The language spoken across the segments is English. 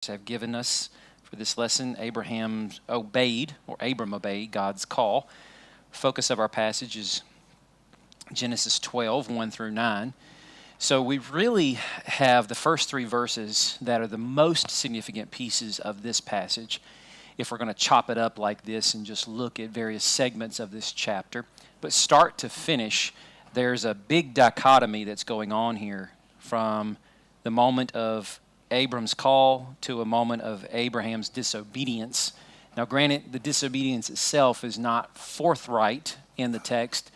have given us for this lesson. Abram obeyed God's call. Focus of our passage is Genesis 12, 1 through 9. So we really have the first three verses that are the most significant pieces of this passage, if we're going to chop it up like this and just look at various segments of this chapter. But start to finish, there's a big dichotomy that's going on here from the moment of Abram's call to a moment of Abraham's disobedience. Now, granted, the disobedience itself is not forthright in the text.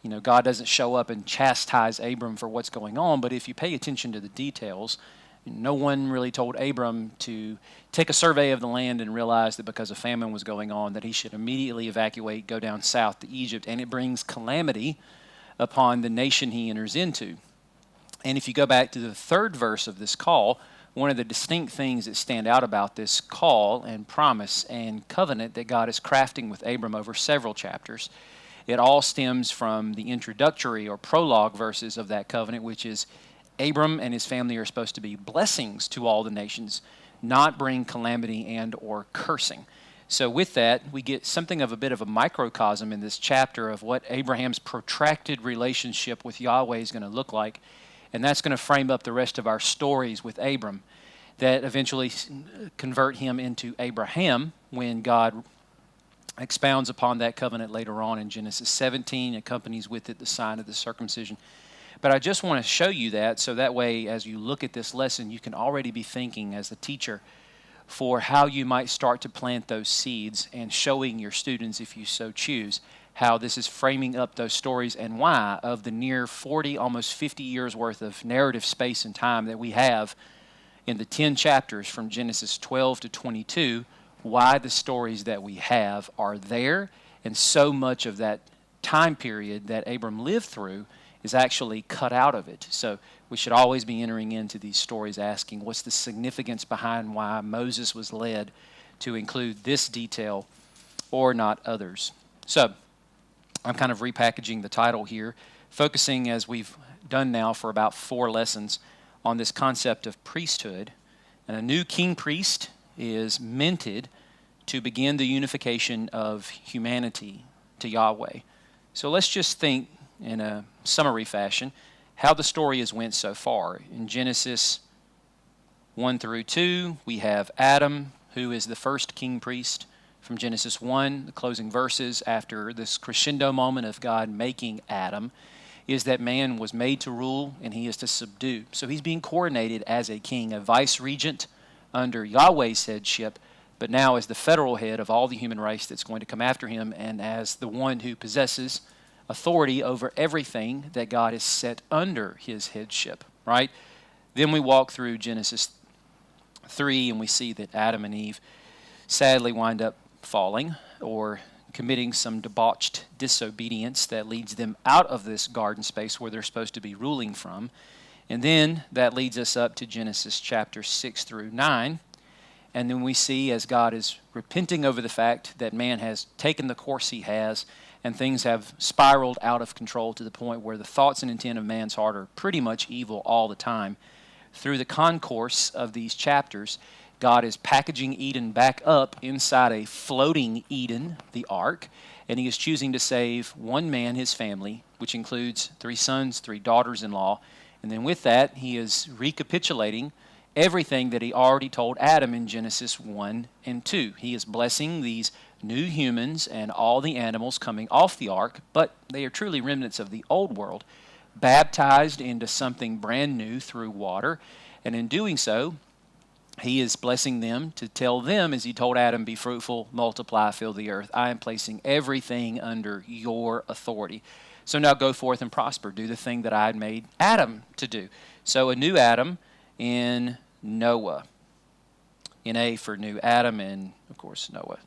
You know, God doesn't show up and chastise Abram for what's going on, but if you pay attention to the details, no one really told Abram to take a survey of the land and realize that because a famine was going on, that he should immediately evacuate, go down south to Egypt, and it brings calamity upon the nation he enters into. And if you go back to the third verse of this call, one of the distinct things that stand out about this call and promise and covenant that God is crafting with Abram over several chapters, it all stems from the introductory or prologue verses of that covenant, which is Abram and his family are supposed to be blessings to all the nations, not bring calamity and or cursing. So with that, we get something of a bit of a microcosm in this chapter of what Abraham's protracted relationship with Yahweh is going to look like. And that's going to frame up the rest of our stories with Abram that eventually convert him into Abraham when God expounds upon that covenant later on in Genesis 17, accompanies with it the sign of the circumcision. But I just want to show you that so that way as you look at this lesson, you can already be thinking as the teacher for how you might start to plant those seeds and showing your students, if you so choose, how this is framing up those stories and why of the near 40, almost 50 years worth of narrative space and time that we have in the 10 chapters from Genesis 12 to 22, why the stories that we have are there, and so much of that time period that Abram lived through is actually cut out of it. So we should always be entering into these stories asking what's the significance behind why Moses was led to include this detail or not others. So I'm kind of repackaging the title here, focusing as we've done now for about 4 lessons on this concept of priesthood. And a new king priest is minted to begin the unification of humanity to Yahweh. So let's just think in a summary fashion how the story has went so far. In Genesis 1 through 2, we have Adam, who is the first king priest. From Genesis 1, the closing verses after this crescendo moment of God making Adam, is that man was made to rule and he is to subdue. So he's being coronated as a king, a vice-regent under Yahweh's headship, but now as the federal head of all the human race that's going to come after him and as the one who possesses authority over everything that God has set under his headship, right? Then we walk through Genesis 3 and we see that Adam and Eve sadly wind up falling or committing some debauched disobedience that leads them out of this garden space where they're supposed to be ruling from. And then that leads us up to Genesis chapter 6 through 9. And then we see as God is repenting over the fact that man has taken the course he has and things have spiraled out of control to the point where the thoughts and intent of man's heart are pretty much evil all the time. Through the concourse of these chapters, God is packaging Eden back up inside a floating Eden, the ark, and he is choosing to save one man, his family, which includes 3 sons, 3 daughters-in-law. And then with that, he is recapitulating everything that he already told Adam in Genesis 1 and 2. He is blessing these new humans and all the animals coming off the ark, but they are truly remnants of the old world, baptized into something brand new through water. And in doing so, he is blessing them to tell them, as he told Adam, be fruitful, multiply, fill the earth. I am placing everything under your authority. So now go forth and prosper. Do the thing that I had made Adam to do. So a new Adam in Noah. N-A for new Adam and, of course, Noah.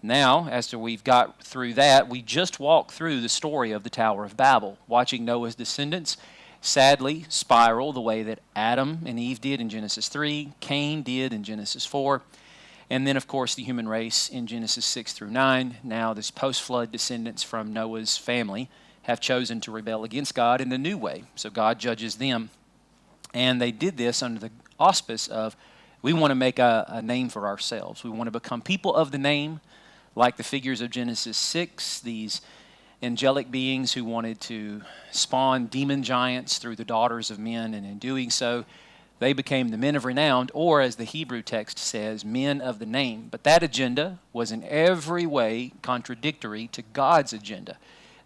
Now, after we've got through that, we just walked through the story of the Tower of Babel, watching Noah's descendants sadly spiral the way that Adam and Eve did in Genesis 3, Cain did in Genesis 4, and then, of course, the human race in Genesis 6 through 9. Now, this post-flood descendants from Noah's family have chosen to rebel against God in a new way. So God judges them. And they did this under the auspice of We want to make a name for ourselves. We want to become people of the name, like the figures of Genesis 6, these angelic beings who wanted to spawn demon giants through the daughters of men, and in doing so, they became the men of renown, or as the Hebrew text says, men of the name. But that agenda was in every way contradictory to God's agenda.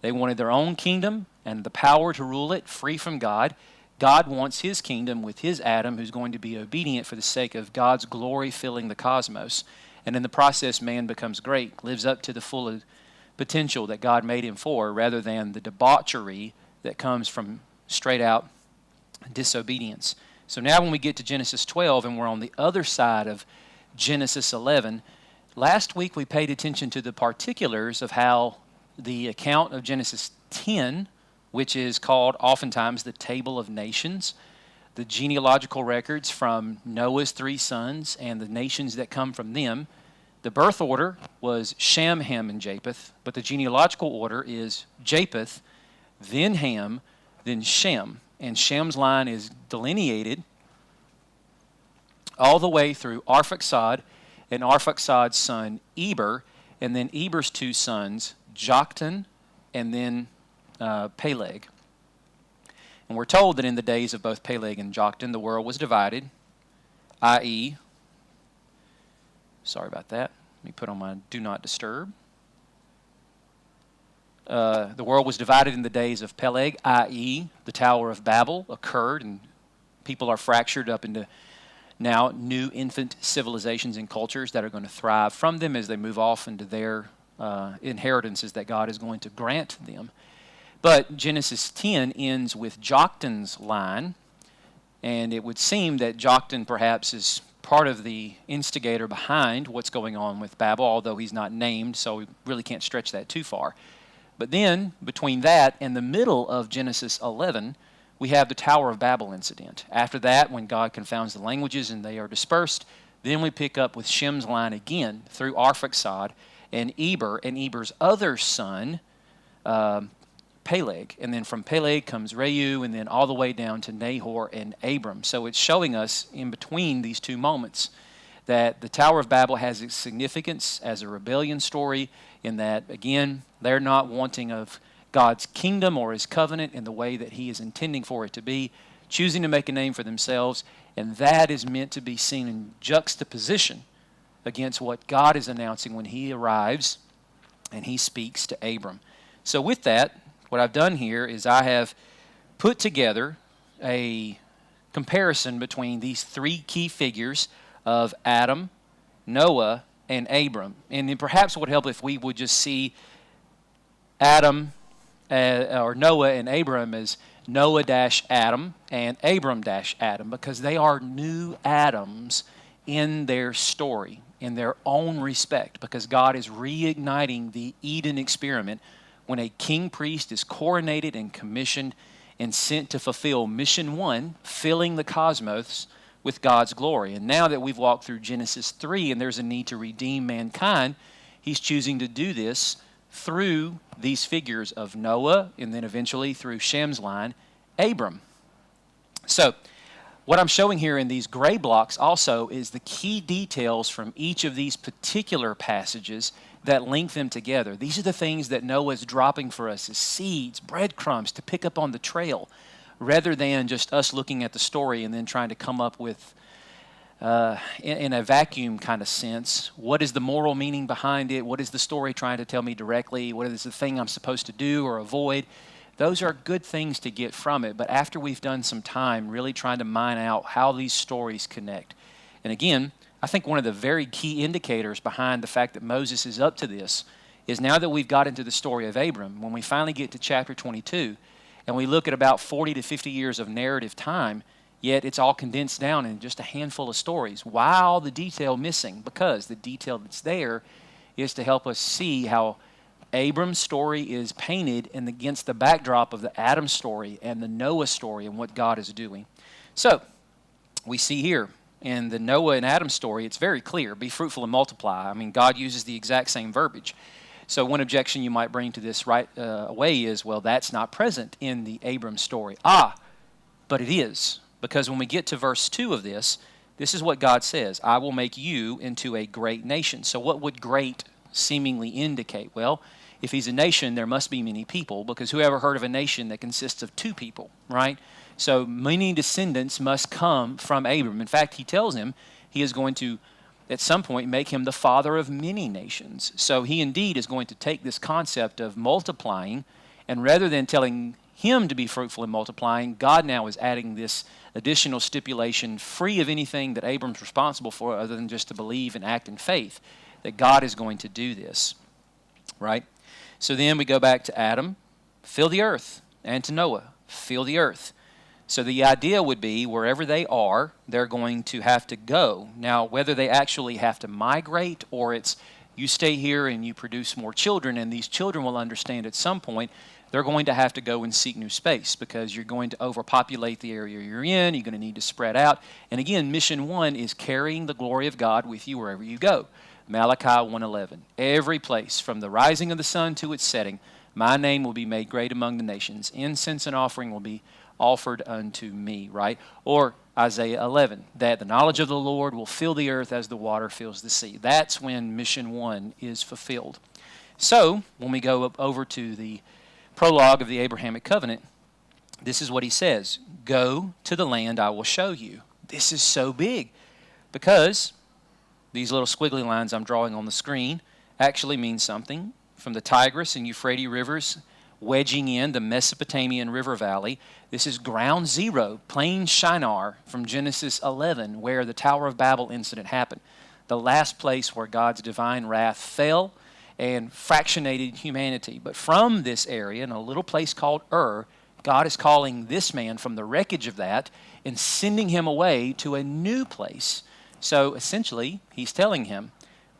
They wanted their own kingdom and the power to rule it free from God. God wants his kingdom with his Adam, who's going to be obedient for the sake of God's glory filling the cosmos. And in the process, man becomes great, lives up to the full potential that God made him for, rather than the debauchery that comes from straight out disobedience. So now when we get to Genesis 12 and we're on the other side of Genesis 11, last week we paid attention to the particulars of how the account of Genesis 10, which is called oftentimes the Table of Nations, the genealogical records from Noah's 3 sons and the nations that come from them. The birth order was Shem, Ham, and Japheth, but the genealogical order is Japheth, then Ham, then Shem. And Shem's line is delineated all the way through Arphaxad and Arphaxad's son Eber, and then Eber's 2 sons, Joktan and then Peleg. And we're told that in the days of both Peleg and Joktan, the world was divided, i.e., sorry about that. Let me put on my do not disturb. The world was divided in the days of Peleg, i.e., the Tower of Babel occurred, and people are fractured up into now new infant civilizations and cultures that are going to thrive from them as they move off into their inheritances that God is going to grant them. But Genesis 10 ends with Joktan's line, and it would seem that Joktan perhaps is part of the instigator behind what's going on with Babel, although he's not named, so we really can't stretch that too far. But then, between that and the middle of Genesis 11, we have the Tower of Babel incident. After that, when God confounds the languages and they are dispersed, then we pick up with Shem's line again through Arphaxad and Eber and Eber's other son, Peleg. And then from Peleg comes Reu, and then all the way down to Nahor and Abram. So it's showing us in between these two moments that the Tower of Babel has its significance as a rebellion story, in that, again, they're not wanting of God's kingdom or his covenant in the way that he is intending for it to be, choosing to make a name for themselves, and that is meant to be seen in juxtaposition against what God is announcing when he arrives and he speaks to Abram. So with that, what I've done here is I have put together a comparison between these 3 key figures of Adam, Noah, and Abram. And then perhaps it would help if we would just see Adam or Noah and Abram as Noah-Adam and Abram-Adam, because they are new Adams in their story, in their own respect, because God is reigniting the Eden experiment when a king priest is coronated and commissioned and sent to fulfill mission 1, filling the cosmos with God's glory. And now that we've walked through Genesis 3 and there's a need to redeem mankind, he's choosing to do this through these figures of Noah, and then eventually through Shem's line, Abram. So what I'm showing here in these gray blocks also is the key details from each of these particular passages that link them together. These are the things that Noah is dropping for us as seeds, breadcrumbs to pick up on the trail, rather than just us looking at the story and then trying to come up with, in a vacuum kind of sense, what is the moral meaning behind it? What is the story trying to tell me directly? What is the thing I'm supposed to do or avoid? Those are good things to get from it, but after we've done some time really trying to mine out how these stories connect. And again, I think one of the very key indicators behind the fact that Moses is up to this is now that we've got into the story of Abram, when we finally get to chapter 22, and we look at about 40 to 50 years of narrative time, yet it's all condensed down in just a handful of stories. Why all the detail missing? Because the detail that's there is to help us see how Abram's story is painted and against the backdrop of the Adam story and the Noah story and what God is doing. So, we see here in the Noah and Adam story, it's very clear, be fruitful and multiply. I mean, God uses the exact same verbiage. So one objection you might bring to this right away is, well, that's not present in the Abram story. But it is, because when we get to verse 2 of this, This is what God says, I will make you into a great nation. So what would great seemingly indicate? Well, if he's a nation, there must be many people, because who ever heard of a nation that consists of two people, right? So many descendants must come from Abram. In fact, he tells him he is going to, at some point, make him the father of many nations. So he indeed is going to take this concept of multiplying, and rather than telling him to be fruitful and multiplying, God now is adding this additional stipulation free of anything that Abram's responsible for other than just to believe and act in faith, that God is going to do this, right? So then we go back to Adam, fill the earth, and to Noah, fill the earth. So the idea would be wherever they are, they're going to have to go. Now, whether they actually have to migrate or it's you stay here and you produce more children, and these children will understand at some point they're going to have to go and seek new space because you're going to overpopulate the area you're in. You're going to need to spread out. And again, mission 1 is carrying the glory of God with you wherever you go. Malachi 1:11. Every place from the rising of the sun to its setting, my name will be made great among the nations. Incense and offering will be offered unto me, right? Or Isaiah 11, that the knowledge of the Lord will fill the earth as the water fills the sea. That's when mission 1 is fulfilled. So when we go up over to the prologue of the Abrahamic covenant, this is what he says, go to the land I will show you. This is so big because these little squiggly lines I'm drawing on the screen actually mean something. From the Tigris and Euphrates rivers wedging in the Mesopotamian river valley, this is ground zero, plain Shinar from Genesis 11, where the Tower of Babel incident happened. The last place where God's divine wrath fell and fractionated humanity. But from this area, in a little place called Ur, God is calling this man from the wreckage of that and sending him away to a new place. So essentially, he's telling him,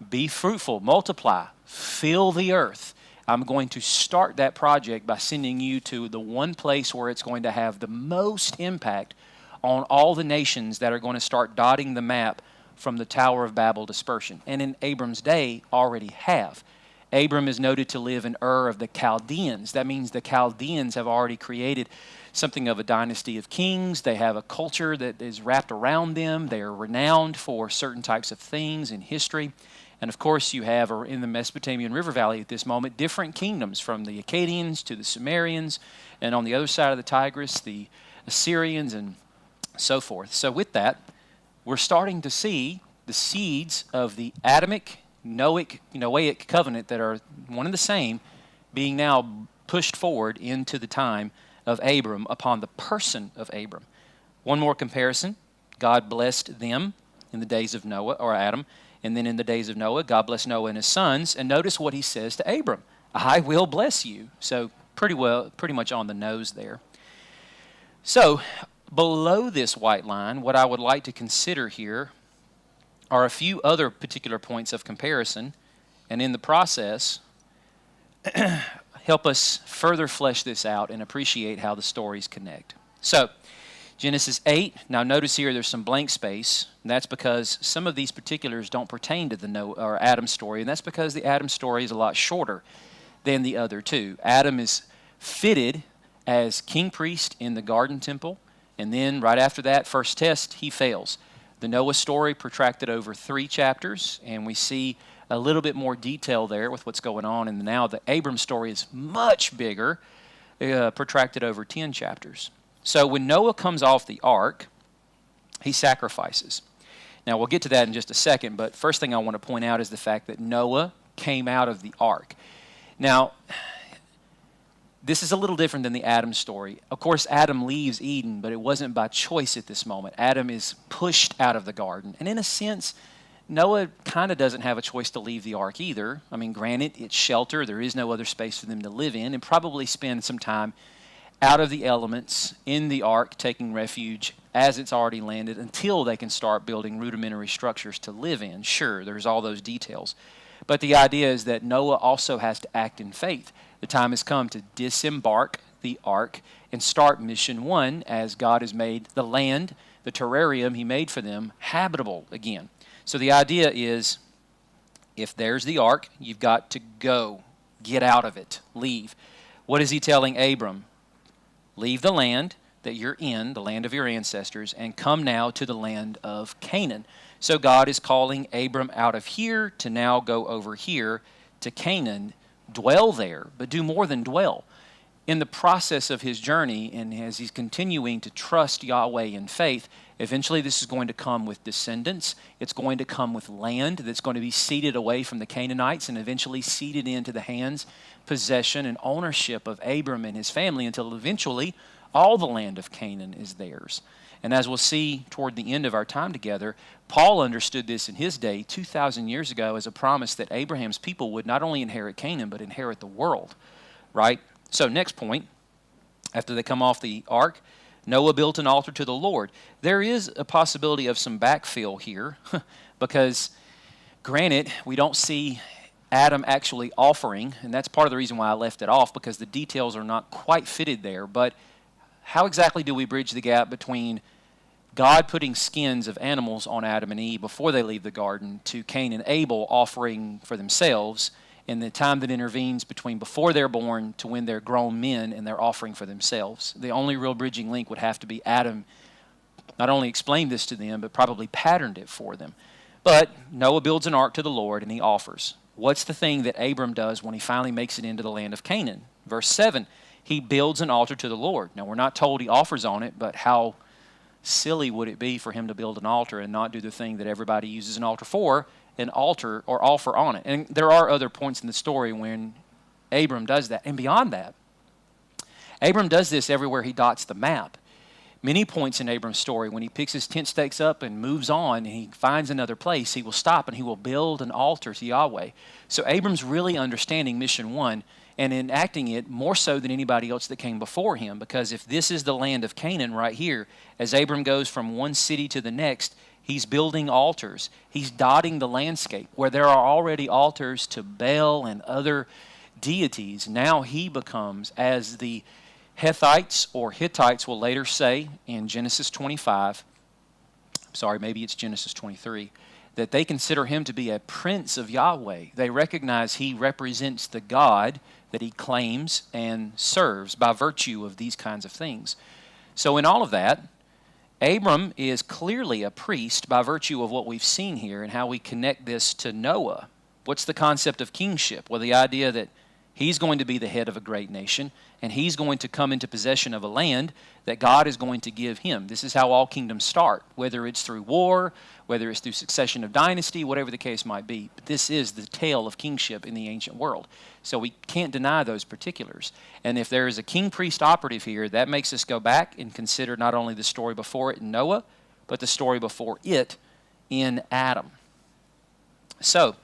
be fruitful, multiply, fill the earth. I'm going to start that project by sending you to the one place where it's going to have the most impact on all the nations that are going to start dotting the map from the Tower of Babel dispersion. And in Abram's day, already have. Abram is noted to live in Ur of the Chaldeans. That means the Chaldeans have already created something of a dynasty of kings. They have a culture that is wrapped around them. They are renowned for certain types of things in history. And of course, you have in the Mesopotamian River Valley at this moment different kingdoms, from the Akkadians to the Sumerians, and on the other side of the Tigris, the Assyrians and so forth. So with that, we're starting to see the seeds of the Adamic, Noahic covenant that are one and the same being now pushed forward into the time of Abram upon the person of Abram. One more comparison. God blessed them in the days of Noah, or Adam, and then in the days of Noah, God blessed Noah and his sons. And notice what he says to Abram. I will bless you. So pretty much on the nose there. So below this white line, what I would like to consider here are a few other particular points of comparison, and in the process, help us further flesh this out and appreciate how the stories connect. So, Genesis 8, now notice here there's some blank space, and that's because some of these particulars don't pertain to the Noah or Adam story, and that's because the Adam story is a lot shorter than the other two. Adam is fitted as king priest in the garden temple, and then right after that first test, he fails. The Noah story protracted over 3 chapters, and we see a little bit more detail there with what's going on. And now the Abram story is much bigger, protracted over 10 chapters. So when Noah comes off the ark, he sacrifices. Now we'll get to that in just a second, but first thing I want to point out is the fact that Noah came out of the ark. Now, this is a little different than the Adam story. Of course, Adam leaves Eden, but it wasn't by choice at this moment. Adam is pushed out of the garden. And in a sense, Noah kind of doesn't have a choice to leave the ark either. I mean, granted, it's shelter. There is no other space for them to live in, and probably spend some time out of the elements in the ark, taking refuge as it's already landed until they can start building rudimentary structures to live in. Sure, there's all those details. But the idea is that Noah also has to act in faith. The time has come to disembark the ark and start mission 1 as God has made the land, the terrarium he made for them, habitable again. So the idea is, if there's the ark, you've got to go. Get out of it. Leave. What is he telling Abram? Leave the land, that you're in, the land of your ancestors, and come now to the land of Canaan. So God is calling Abram out of here to now go over here to Canaan, dwell there, but do more than dwell. In the process of his journey, and as he's continuing to trust Yahweh in faith, eventually this is going to come with descendants. It's going to come with land that's going to be ceded away from the Canaanites and eventually ceded into the hands, possession, and ownership of Abram and his family until eventually all the land of Canaan is theirs. And as we'll see toward the end of our time together, Paul understood this in his day 2,000 years ago as a promise that Abraham's people would not only inherit Canaan, but inherit the world, right? So next point, after they come off the ark, Noah built an altar to the Lord. There is a possibility of some backfill here because, granted, we don't see Adam actually offering, and that's part of the reason why I left it off, because the details are not quite fitted there. But how exactly do we bridge the gap between God putting skins of animals on Adam and Eve before they leave the garden to Cain and Abel offering for themselves, and the time that intervenes between before they're born to when they're grown men and they're offering for themselves? The only real bridging link would have to be Adam not only explained this to them, but probably patterned it for them. But Noah builds an ark to the Lord and he offers. What's the thing that Abram does when he finally makes it into the land of Canaan? Verse 7, he builds an altar to the Lord. Now, we're not told he offers on it, but how silly would it be for him to build an altar and not do the thing that everybody uses an altar for, an altar or offer on it? And there are other points in the story when Abram does that. And beyond that, Abram does this everywhere he dots the map. Many points in Abram's story, when he picks his tent stakes up and moves on and he finds another place, he will stop and he will build an altar to Yahweh. So Abram's really understanding mission one and enacting it more so than anybody else that came before him, because if this is the land of Canaan right here, as Abram goes from one city to the next, he's building altars. He's dotting the landscape. Where there are already altars to Baal and other deities, now he becomes, as the Hethites or Hittites will later say in Genesis 25, maybe it's Genesis 23, that they consider him to be a prince of Yahweh. They recognize he represents the God that he claims and serves by virtue of these kinds of things. So in all of that, Abram is clearly a priest by virtue of what we've seen here and how we connect this to Noah. What's the concept of kingship? Well, the idea that he's going to be the head of a great nation, and he's going to come into possession of a land that God is going to give him. This is how all kingdoms start, whether it's through war, whether it's through succession of dynasty, whatever the case might be. But this is the tale of kingship in the ancient world. So we can't deny those particulars. And if there is a king-priest operative here, that makes us go back and consider not only the story before it in Noah, but the story before it in Adam. So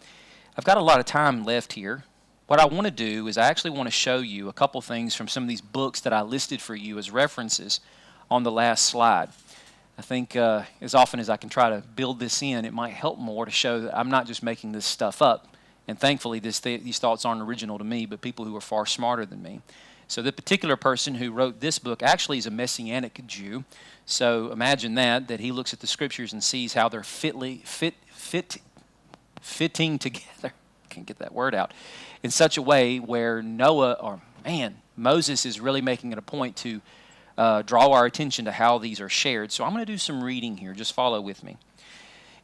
I've got a lot of time left here. What I want to do is I actually want to show you a couple things from some of these books that I listed for you as references on the last slide. I think as often as I can try to build this in, it might help more to show that I'm not just making this stuff up. And thankfully, these thoughts aren't original to me, but people who are far smarter than me. So the particular person who wrote this book actually is a Messianic Jew. So imagine that he looks at the scriptures and sees how they're fitting together. Can't get that word out. In such a way where Moses is really making it a point to draw our attention to how these are shared. So I'm going to do some reading here. Just follow with me.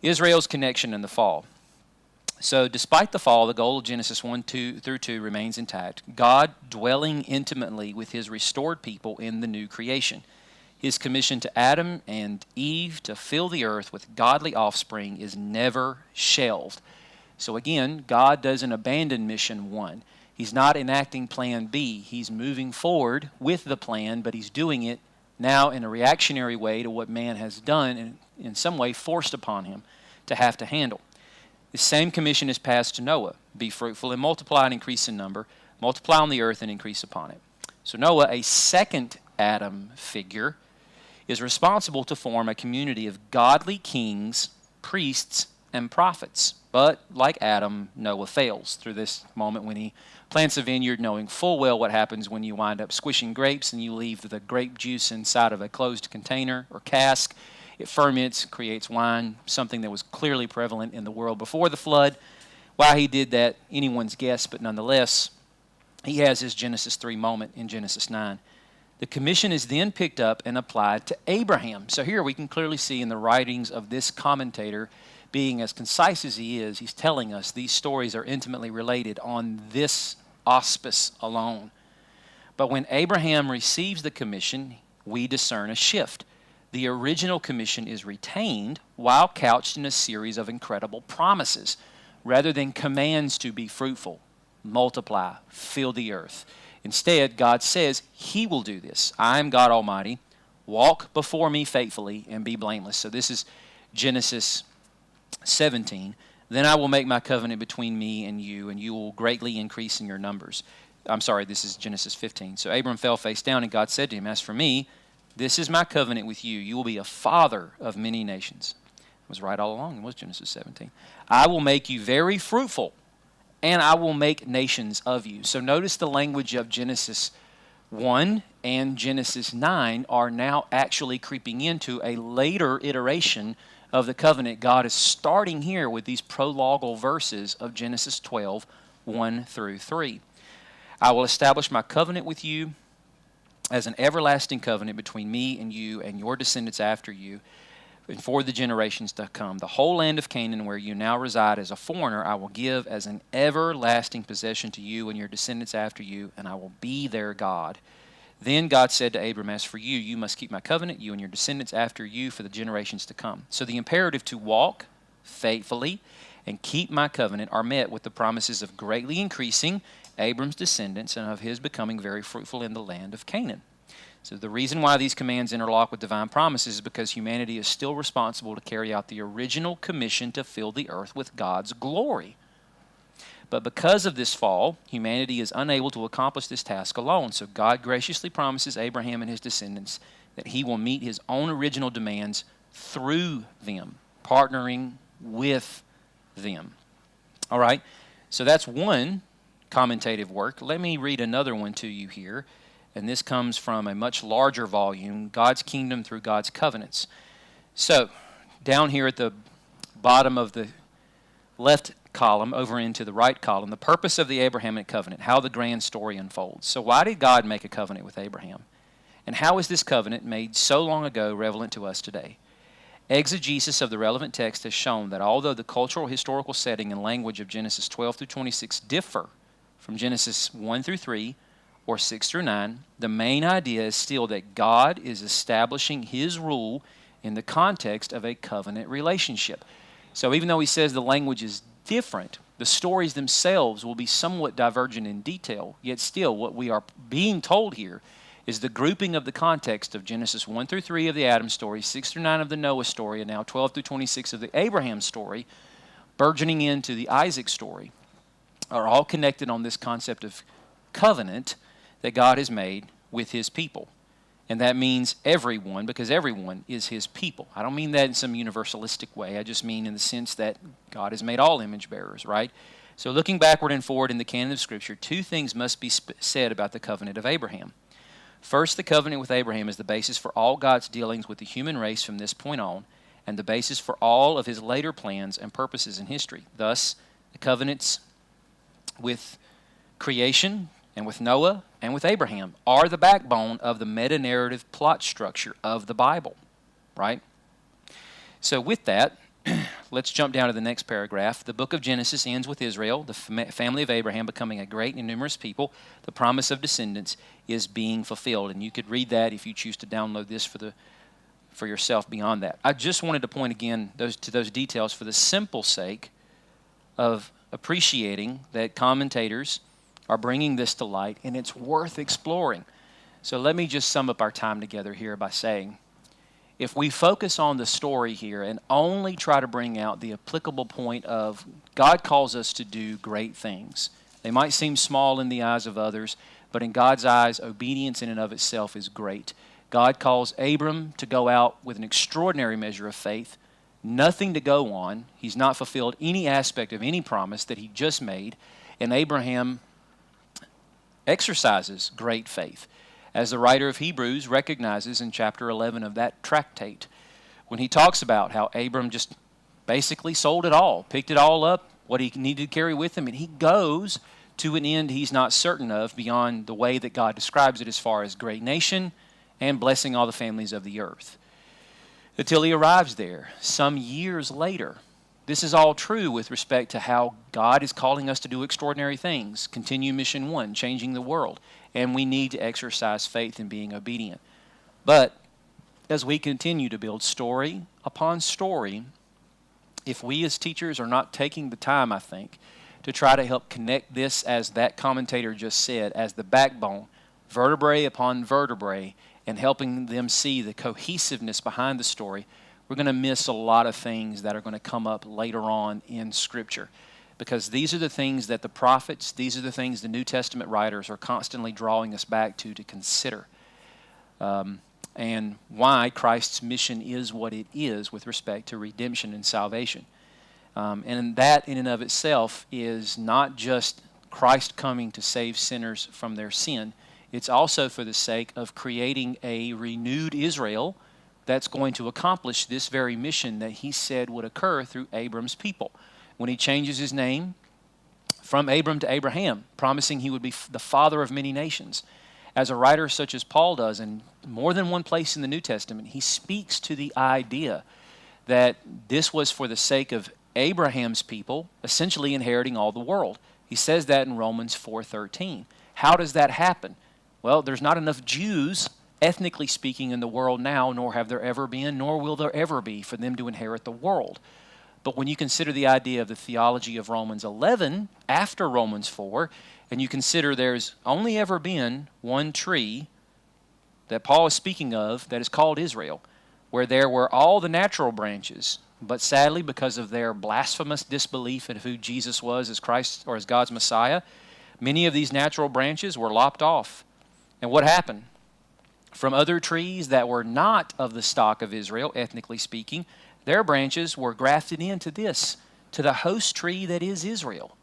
Israel's connection in the fall. So despite the fall, the goal of Genesis 1-2 remains intact. God dwelling intimately with his restored people in the new creation. His commission to Adam and Eve to fill the earth with godly offspring is never shelved. So again, God doesn't abandon mission one. He's not enacting plan B. He's moving forward with the plan, but he's doing it now in a reactionary way to what man has done and in some way forced upon him to have to handle. The same commission is passed to Noah. Be fruitful and multiply and increase in number. Multiply on the earth and increase upon it. So Noah, a second Adam figure, is responsible to form a community of godly kings, priests, and prophets. But like Adam, Noah fails through this moment when he plants a vineyard knowing full well what happens when you wind up squishing grapes and you leave the grape juice inside of a closed container or cask. It ferments, creates wine, something that was clearly prevalent in the world before the flood. Why he did that, anyone's guess, but nonetheless, he has his Genesis 3 moment in Genesis 9. The commission is then picked up and applied to Abraham. So here we can clearly see in the writings of this commentator, being as concise as he is, he's telling us these stories are intimately related on this auspice alone. But when Abraham receives the commission, we discern a shift. The original commission is retained while couched in a series of incredible promises, rather than commands to be fruitful, multiply, fill the earth. Instead, God says he will do this. I am God Almighty. Walk before me faithfully and be blameless. So this is Genesis 17. Then I will make my covenant between me and you will greatly increase in your numbers. I'm sorry, this is Genesis 15. So Abram fell face down, and God said to him, as for me, this is my covenant with you. You will be a father of many nations. It was right all along. It was Genesis 17. I will make you very fruitful, and I will make nations of you. So notice the language of Genesis 1 and Genesis 9 are now actually creeping into a later iteration of the covenant. God is starting here with these prologal verses of Genesis 12, 1 through 3. I will establish my covenant with you as an everlasting covenant between me and you and your descendants after you, and for the generations to come. The whole land of Canaan, where you now reside as a foreigner, I will give as an everlasting possession to you and your descendants after you, and I will be their God. Then God said to Abram, as for you, you must keep my covenant, you and your descendants after you, for the generations to come. So the imperative to walk faithfully and keep my covenant are met with the promises of greatly increasing Abram's descendants and of his becoming very fruitful in the land of Canaan. So the reason why these commands interlock with divine promises is because humanity is still responsible to carry out the original commission to fill the earth with God's glory. But because of this fall, humanity is unable to accomplish this task alone. So God graciously promises Abraham and his descendants that he will meet his own original demands through them, partnering with them. All right, so that's one commentative work. Let me read another one to you here. And this comes from a much larger volume, God's Kingdom Through God's Covenants. So, down here at the bottom of the left column, over into the right column, the purpose of the Abrahamic covenant, how the grand story unfolds. So why did God make a covenant with Abraham? And how is this covenant made so long ago relevant to us today? Exegesis of the relevant text has shown that although the cultural, historical setting and language of Genesis 12 through 26 differ from Genesis 1 through 3, or 6 through 9, the main idea is still that God is establishing his rule in the context of a covenant relationship. So even though he says the language is different, the stories themselves will be somewhat divergent in detail, yet still what we are being told here is the grouping of the context of Genesis 1 through 3 of the Adam story, 6 through 9 of the Noah story, and now 12 through 26 of the Abraham story, burgeoning into the Isaac story, are all connected on this concept of covenant that God has made with his people. And that means everyone, because everyone is his people. I don't mean that in some universalistic way. I just mean in the sense that God has made all image bearers, right? So looking backward and forward in the canon of Scripture, two things must be said about the covenant of Abraham. First, the covenant with Abraham is the basis for all God's dealings with the human race from this point on, and the basis for all of his later plans and purposes in history. Thus, the covenants with creation and with Noah and with Abraham are the backbone of the meta-narrative plot structure of the Bible, right? So with that, let's jump down to the next paragraph. The book of Genesis ends with Israel, the family of Abraham, becoming a great and numerous people. The promise of descendants is being fulfilled. And you could read that if you choose to download this for yourself beyond that. I just wanted to point again to those details for the simple sake of appreciating that commentators are bringing this to light, and it's worth exploring. So let me just sum up our time together here by saying, if we focus on the story here and only try to bring out the applicable point of God calls us to do great things. They might seem small in the eyes of others, but in God's eyes, obedience in and of itself is great. God calls Abram to go out with an extraordinary measure of faith, nothing to go on. He's not fulfilled any aspect of any promise that he just made, and Abraham exercises great faith, as the writer of Hebrews recognizes in chapter 11 of that tractate, when he talks about how Abram just basically sold it all, picked it all up, what he needed to carry with him, and he goes to an end he's not certain of beyond the way that God describes it as far as great nation and blessing all the families of the earth. Until he arrives there, some years later. This is all true with respect to how God is calling us to do extraordinary things, continue mission one, changing the world, and we need to exercise faith in being obedient. But as we continue to build story upon story, if we as teachers are not taking the time, I think, to try to help connect this, as that commentator just said, as the backbone, vertebrae upon vertebrae, and helping them see the cohesiveness behind the story, we're going to miss a lot of things that are going to come up later on in Scripture. Because these are the things that the prophets, these are the things the New Testament writers are constantly drawing us back to consider. And why Christ's mission is what it is with respect to redemption and salvation. And that in and of itself is not just Christ coming to save sinners from their sin. It's also for the sake of creating a renewed Israel that's going to accomplish this very mission that he said would occur through Abram's people. When he changes his name from Abram to Abraham, promising he would be the father of many nations. As a writer such as Paul does in more than one place in the New Testament, he speaks to the idea that this was for the sake of Abraham's people, essentially inheriting all the world. He says that in Romans 4:13. How does that happen? Well, there's not enough Jews, ethnically speaking, in the world now, nor have there ever been, nor will there ever be, for them to inherit the world. But when you consider the idea of the theology of Romans 11 after Romans 4, and you consider there's only ever been one tree that Paul is speaking of that is called Israel, where there were all the natural branches, but sadly, because of their blasphemous disbelief in who Jesus was as Christ or as God's Messiah, many of these natural branches were lopped off. And what happened? From other trees that were not of the stock of Israel, ethnically speaking, their branches were grafted into this, to the host tree that is Israel.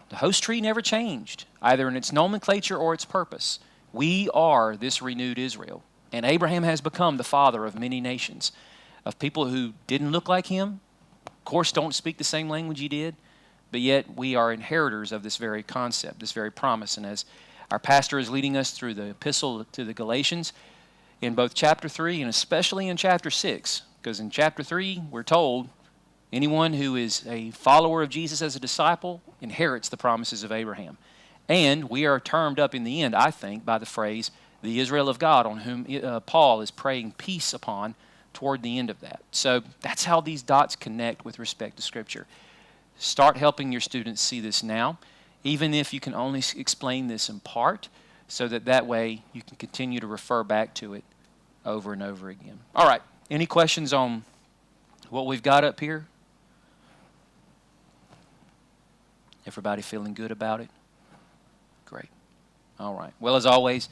The host tree never changed, either in its nomenclature or its purpose. We are this renewed Israel. And Abraham has become the father of many nations, of people who didn't look like him, of course don't speak the same language he did, but yet we are inheritors of this very concept, this very promise. And as our pastor is leading us through the epistle to the Galatians, in both chapter 3 and especially in chapter 6, because in chapter 3 we're told anyone who is a follower of Jesus as a disciple inherits the promises of Abraham. And we are termed up in the end, I think, by the phrase, the Israel of God, on whom Paul is praying peace upon toward the end of that. So that's how these dots connect with respect to Scripture. Start helping your students see this now, even if you can only explain this in part, so that way you can continue to refer back to it over and over again. All right, any questions on what we've got up here? Everybody feeling good about it? Great. All right. Well, as always,